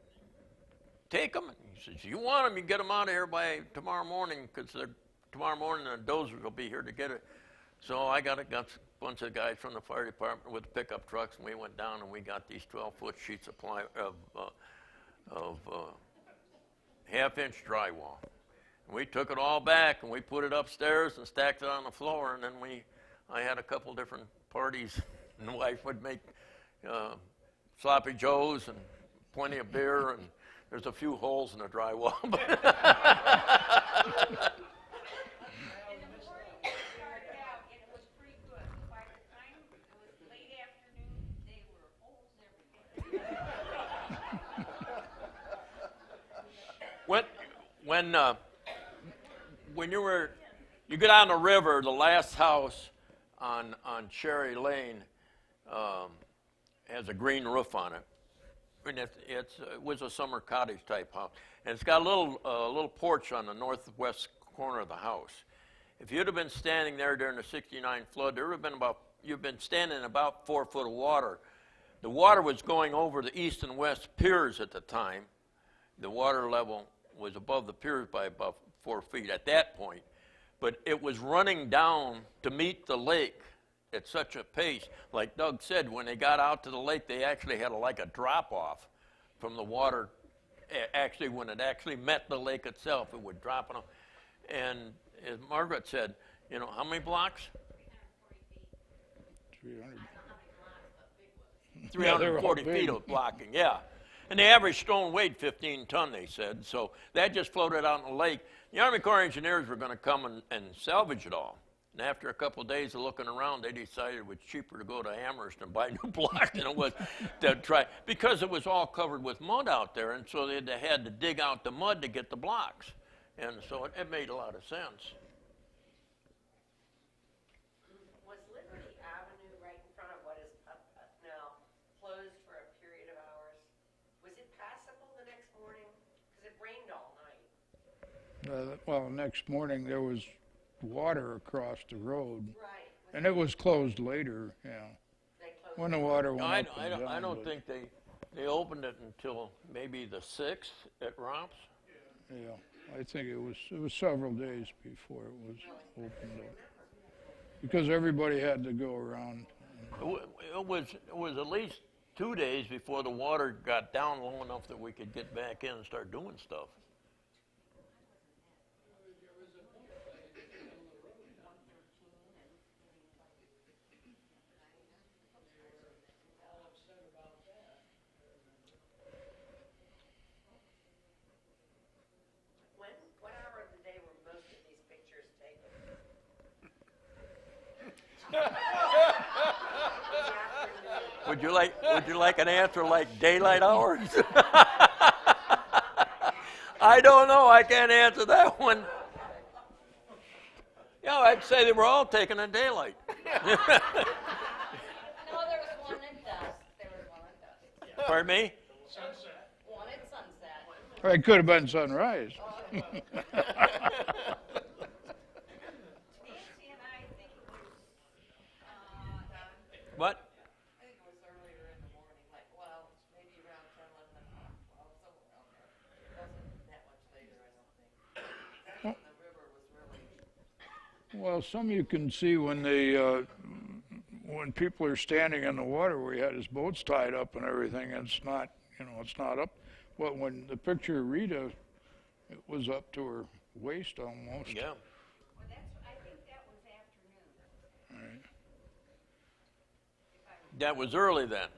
S2: take them? And he says, you want them, you get them out of here by tomorrow morning, because tomorrow morning the dozers will be here to get it. So I got a bunch of guys from the fire department with pickup trucks, and we went down and we got these 12-foot sheets of half-inch drywall. And we took it all back and we put it upstairs and stacked it on the floor, and then I had a couple different parties, and the wife would make sloppy joes and plenty of beer, and there's a few holes in the drywall. When you get on the river, the last house on Cherry Lane has a green roof on it, and it was a summer cottage type house, and it's got a little porch on the northwest corner of the house. If you'd have been standing there during the '69 flood, you've been standing in about 4 foot of water. The water was going over the east and west piers at the time. The water level was above the piers by about 4 feet at that point, but it was running down to meet the lake at such a pace. Like Doug said, when they got out to the lake, they actually had a drop off from the water. Actually, when it actually met the lake itself, it would drop off. And as Margaret said, how many blocks?
S3: 300.
S2: 340 feet of blocking, yeah. And the average stone weighed 15 ton, they said. So that just floated out in the lake. The Army Corps of Engineers were going to come and salvage it all. And after a couple of days of looking around, they decided it was cheaper to go to Amherst and buy new blocks than it was to try, because it was all covered with mud out there. And so they had to dig out the mud to get the blocks. And so it made a lot of sense.
S4: Was Liberty Avenue right in front of what is now closed for a period of hours? Was it passable the next morning? Because it rained all night.
S3: Well, next morning there was water across the road,
S4: Right.
S3: and it was closed later. Yeah,
S4: They closed
S3: when the water went
S2: I
S3: up and down.
S2: don't
S3: but,
S2: think they opened it until maybe the 6th at Romps.
S3: Yeah, I think it was several days before it was opened up, because everybody had to go around.
S2: It was at least 2 days before the water got down low enough that we could get back in and start doing stuff.
S4: What hour of the day were most of these pictures taken?
S2: Would you like an answer like daylight hours? I don't know. I can't answer that one. Yeah, I'd say they were all taken in daylight.
S8: No, there was one at dusk. There was one at dusk.
S2: Pardon me?
S8: One at sunset.
S3: It could have been sunrise.
S4: Nancy and I think it was,
S2: What?
S4: I think it was earlier in the morning, like, well, maybe around 10, 11 o'clock, 12, somewhere around there. It wasn't that much later, I don't think. That's when the river was really,
S3: Well, some you can see when they, when people are standing in the water where he had his boats tied up and everything, and it's not, it's not up. Well, when the picture of Rita, it was up to her waist almost.
S2: Yeah.
S4: well, I think that was afternoon.
S3: Right.
S2: That was early then.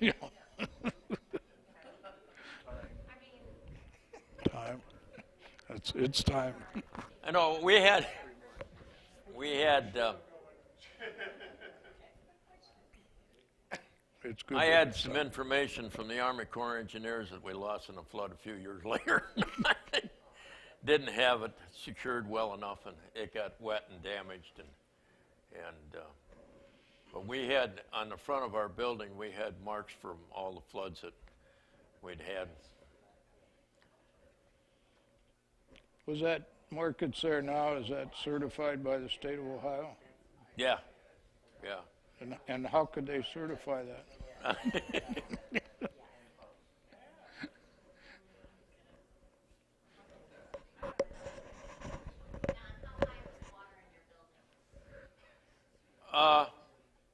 S3: Yeah.
S4: I mean,
S3: Time. It's time.
S2: I know we had
S3: It's good.
S2: I
S3: that
S2: had
S3: it's
S2: some
S3: time.
S2: information from the Army Corps of Engineers that we lost in a flood a few years later. Didn't have it secured well enough, and it got wet and damaged. But we had, on the front of our building, we had marks from all the floods that we'd had.
S3: Was that markets there now, is that certified by the state of Ohio?
S2: Yeah, yeah.
S3: And how could they certify that?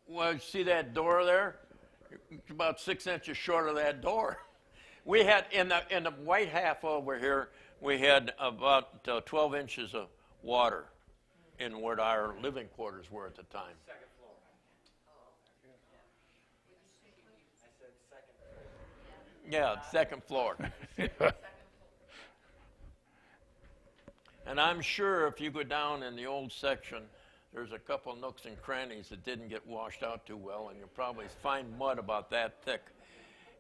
S2: Well, see that door there? It's about 6 inches short of that door. We had, in the white half over here, we had about 12 inches of water in what our living quarters were at the time.
S5: Second floor.
S2: Yeah, second floor. And I'm sure if you go down in the old section, there's a couple nooks and crannies that didn't get washed out too well, and you'll probably find mud about that thick.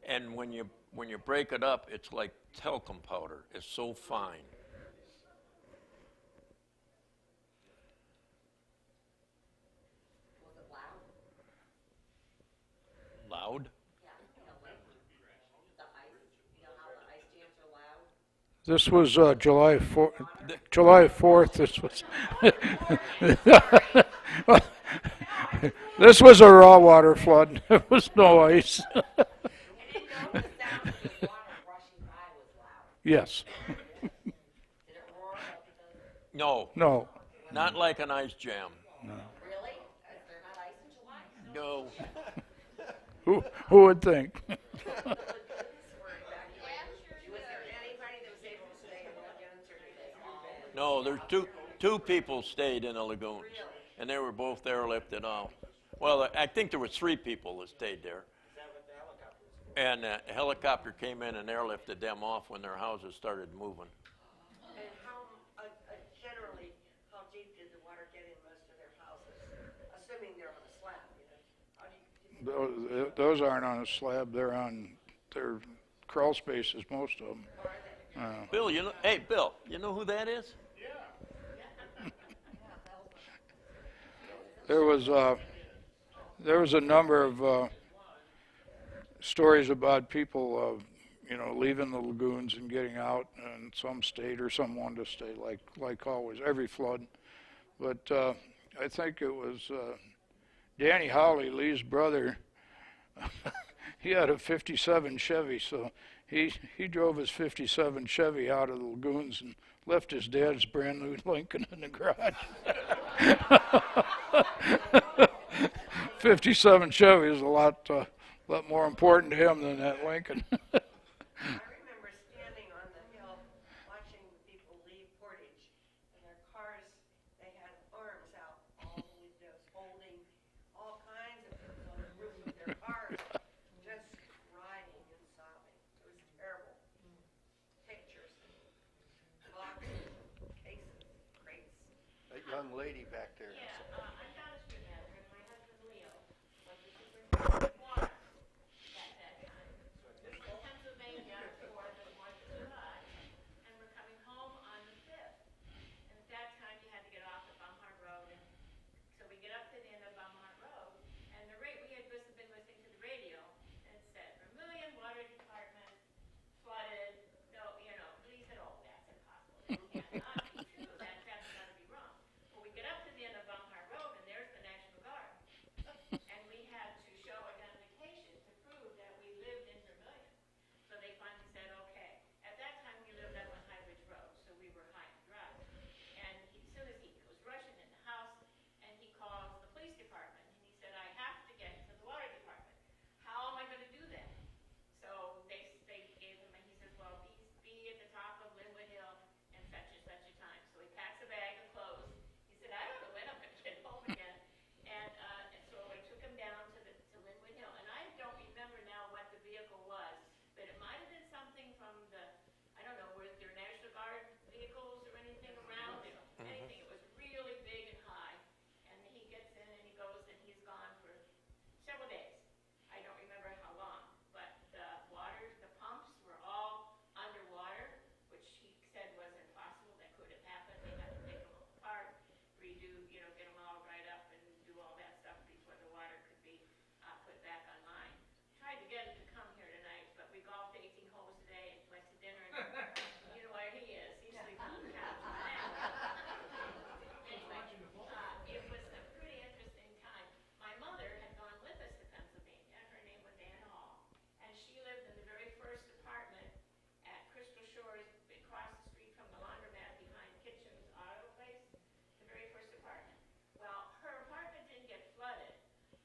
S2: And when you break it up, it's like talcum powder. It's so fine.
S4: was it loud?
S2: Loud?
S4: Yeah, like the ice, how the ice jams are loud?
S3: This was July 4th. July 4th. This was a raw water flood. There was no ice.
S4: I didn't know the sound of the water rushing by was loud.
S3: Yes.
S4: Did it roar like it does?
S2: No,
S3: No.
S2: not like an ice jam.
S4: Really? Is there not ice in July?
S2: No.
S3: Who would think?
S4: Was there anybody that was able to stay in lagoons, or did they all?
S2: No, there's two people stayed in the lagoons, and they were both airlifted out. Well, I think there were 3 people that stayed there. And a helicopter came in and airlifted them off when their houses started moving.
S4: And how, generally, how deep did the water get in most of their houses? Assuming they're on a slab, How do you,
S3: Those aren't on a slab. They're crawl spaces, most of them.
S2: Bill, Bill, you know who that is?
S3: There was a number of stories about people, leaving the lagoons and getting out, and some stayed or some wanted to stay, like always, every flood. But I think it was Danny Howley, Lee's brother. He had a '57 Chevy, so he drove his '57 Chevy out of the lagoons and left his dad's brand new Lincoln in the garage. '57 Chevy is a lot lot more important to him than that Lincoln.
S4: I remember standing on the hill watching the people leave Portage, and their cars, they had arms out all the windows, holding all kinds of things on the roof of their cars, just crying and sobbing. It was terrible. Pictures, boxes, cases, crates.
S1: That young lady back there.
S8: Yeah, I'm Donna Strudmatter, and my husband Leo was the superintendent of water at that time. In Pennsylvania for the 4th of July, and we're coming home on the 5th. And at that time, you had to get off at Baumhart Road, and so we get up to the end of Baumhart Road, and we had just been listening to the radio, and it said, Vermilion Water Department flooded, no, we said, oh, that's impossible. That cannot be true, that's got to be wrong. Well, we get up to the end of Baumhart Road, and there's the National Guard. And we had to show identification to prove that we lived in Vermilion. So they finally said, okay. At that time, we lived up on High Ridge Road, so we were high and dry. And as soon as he was rushing in the house, and he calls the police department, and he said, I have to get to the water department. How am I going to do that? So they gave him, and he says, well, be at the top of Linwood Hill and such and such a time. So he packs a bag of clothes. He said, I don't know when I'm going to get home again. And so I took him down to Linwood Hill. And I don't remember now what the vehicle was, but it might have been something from I don't know, were there National Guard vehicles or anything around it? Anything. It was really big and high. And he gets in and he goes and he's gone for several days. I don't remember how long, but the pumps were all underwater, which he said was impossible. That could have happened. They had to take them all apart, redo, get them all right up and do all that stuff before the water could be put back online. Tried to get him to come here tonight, but we golfed 18 holes today and went to dinner. And you know where he is. He's sleeping on the couch. Anyway, it was a pretty interesting time. My mother had gone with us to Pennsylvania. Her name was Ann Hall, and she lived in the very first apartment at Crystal Shores, across the street from the laundromat behind Kitchen's Auto Place. The very first apartment. Well, her apartment didn't get flooded,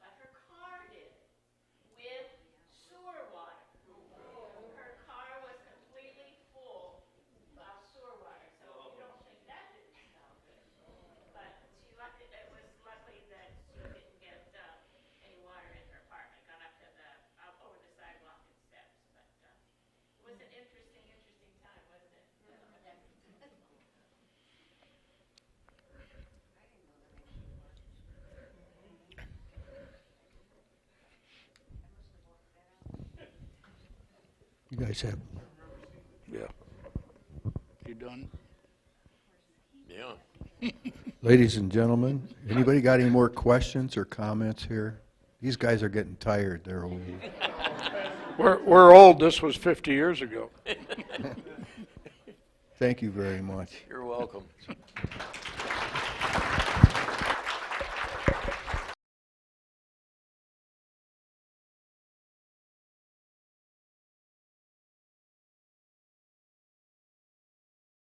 S8: but her car did, with sewer water. Her car was completely full of sewer water, so you don't think that didn't smell good. But it was lucky that she didn't get any water in her apartment. Got up to over the sidewalk and steps. But it was an interesting time, wasn't it?
S1: You guys have,
S3: Yeah. You done?
S2: Yeah.
S1: ladies and gentlemen, anybody got any more questions or comments here? These guys are getting tired, they're old.
S3: We're old. This was 50 years ago.
S1: Thank you very much.
S2: You're welcome.